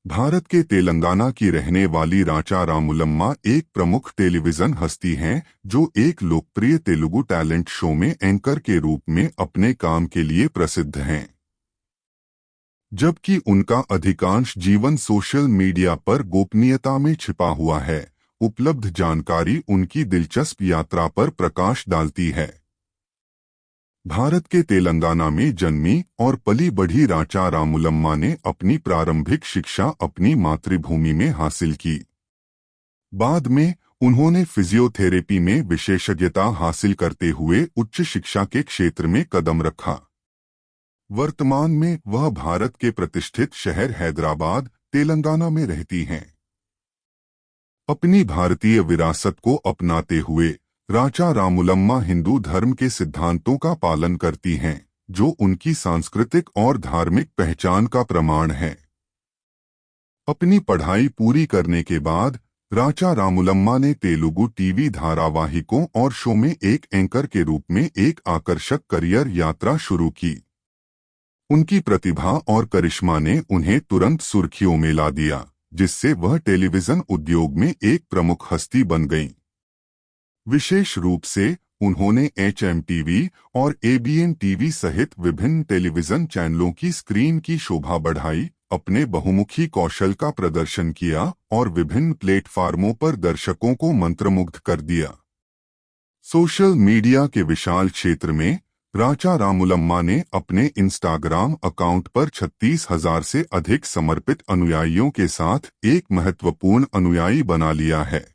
भारत के तेलंगाना की रहने वाली राचा रामुलम्मा एक प्रमुख टेलीविजन हस्ती हैं जो एक लोकप्रिय तेलुगु टैलेंट शो में एंकर के रूप में अपने काम के लिए प्रसिद्ध हैं। जबकि उनका अधिकांश जीवन सोशल मीडिया पर गोपनीयता में छिपा हुआ है, उपलब्ध जानकारी उनकी दिलचस्प यात्रा पर प्रकाश डालती है। भारत के तेलंगाना में जन्मी और पली बढ़ी राचा रामुलम्मा ने अपनी प्रारंभिक शिक्षा अपनी मातृभूमि में हासिल की। बाद में उन्होंने फिजियोथेरेपी में विशेषज्ञता हासिल करते हुए उच्च शिक्षा के क्षेत्र में कदम रखा। वर्तमान में वह भारत के प्रतिष्ठित शहर हैदराबाद, तेलंगाना में रहती हैं। अपनी भारतीय विरासत को अपनाते हुए राचा रामुलम्मा हिंदू धर्म के सिद्धांतों का पालन करती हैं, जो उनकी सांस्कृतिक और धार्मिक पहचान का प्रमाण है। अपनी पढ़ाई पूरी करने के बाद राचा रामुलम्मा ने तेलुगु टीवी धारावाहिकों और शो में एक एंकर के रूप में एक आकर्षक करियर यात्रा शुरू की। उनकी प्रतिभा और करिश्मा ने उन्हें तुरंत सुर्खियों में ला दिया, जिससे वह टेलीविजन उद्योग में एक प्रमुख हस्ती बन गईं। विशेष रूप से उन्होंने HMTV और ABN TV सहित विभिन्न टेलीविजन चैनलों की स्क्रीन की शोभा बढ़ाई, अपने बहुमुखी कौशल का प्रदर्शन किया और विभिन्न प्लेटफार्मों पर दर्शकों को मंत्रमुग्ध कर दिया। सोशल मीडिया के विशाल क्षेत्र में राचा रामुलम्मा ने अपने इंस्टाग्राम अकाउंट पर 36,000 से अधिक समर्पित अनुयायियों के साथ एक महत्वपूर्ण अनुयायी बना लिया है।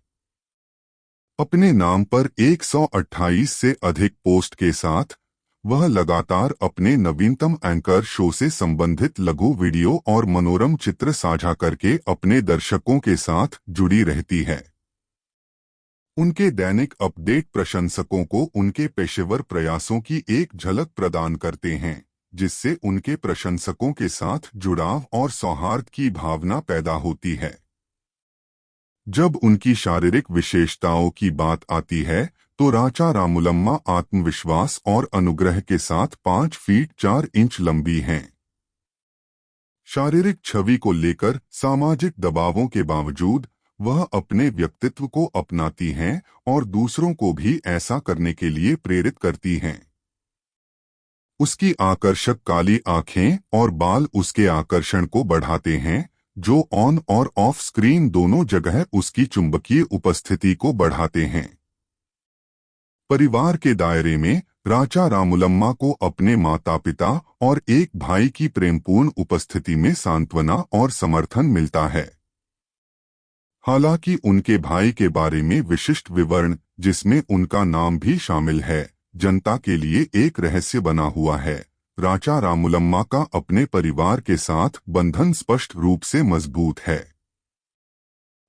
अपने नाम पर 128 से अधिक पोस्ट के साथ वह लगातार अपने नवीनतम एंकर शो से संबंधित लघु वीडियो और मनोरम चित्र साझा करके अपने दर्शकों के साथ जुड़ी रहती है। उनके दैनिक अपडेट प्रशंसकों को उनके पेशेवर प्रयासों की एक झलक प्रदान करते हैं, जिससे उनके प्रशंसकों के साथ जुड़ाव और सौहार्द की भावना पैदा होती है। जब उनकी शारीरिक विशेषताओं की बात आती है तो राचा रामुलम्मा आत्मविश्वास और अनुग्रह के साथ 5 फीट 4 इंच लंबी हैं। शारीरिक छवि को लेकर सामाजिक दबावों के बावजूद वह अपने व्यक्तित्व को अपनाती हैं और दूसरों को भी ऐसा करने के लिए प्रेरित करती हैं। उसकी आकर्षक काली आंखें और बाल उसके आकर्षण को बढ़ाते हैं, जो ऑन और ऑफ स्क्रीन दोनों जगह उसकी चुंबकीय उपस्थिति को बढ़ाते हैं। परिवार के दायरे में राचा रामुलम्मा को अपने माता-पिता और एक भाई की प्रेमपूर्ण उपस्थिति में सांत्वना और समर्थन मिलता है। हालांकि उनके भाई के बारे में विशिष्ट विवरण, जिसमें उनका नाम भी शामिल है, जनता के लिए एक रहस्य बना हुआ है। राचा रामुलम्मा का अपने परिवार के साथ बंधन स्पष्ट रूप से मजबूत है।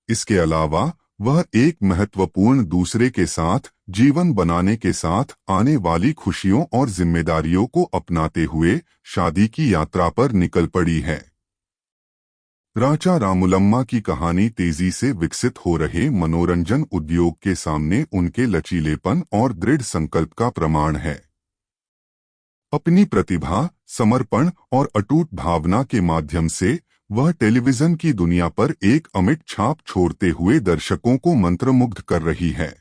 इसके अलावा वह एक महत्वपूर्ण दूसरे के साथ जीवन बनाने के साथ आने वाली खुशियों और जिम्मेदारियों को अपनाते हुए शादी की यात्रा पर निकल पड़ी है। राचा रामुलम्मा की कहानी तेजी से विकसित हो रहे मनोरंजन उद्योग के सामने उनके लचीलेपन और दृढ़ संकल्प का प्रमाण है। अपनी प्रतिभा, समर्पण और अटूट भावना के माध्यम से वह टेलीविजन की दुनिया पर एक अमिट छाप छोड़ते हुए दर्शकों को मंत्रमुग्ध कर रही है।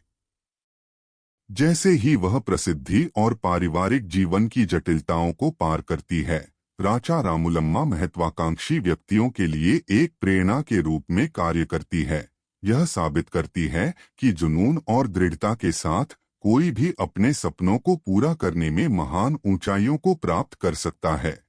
जैसे ही वह प्रसिद्धि और पारिवारिक जीवन की जटिलताओं को पार करती है, राचा रामुलम्मा महत्वाकांक्षी व्यक्तियों के लिए एक प्रेरणा के रूप में कार्य करती है। यह साबित करती है कि जुनून और दृढ़ता के साथ कोई भी अपने सपनों को पूरा करने में महान ऊंचाइयों को प्राप्त कर सकता है।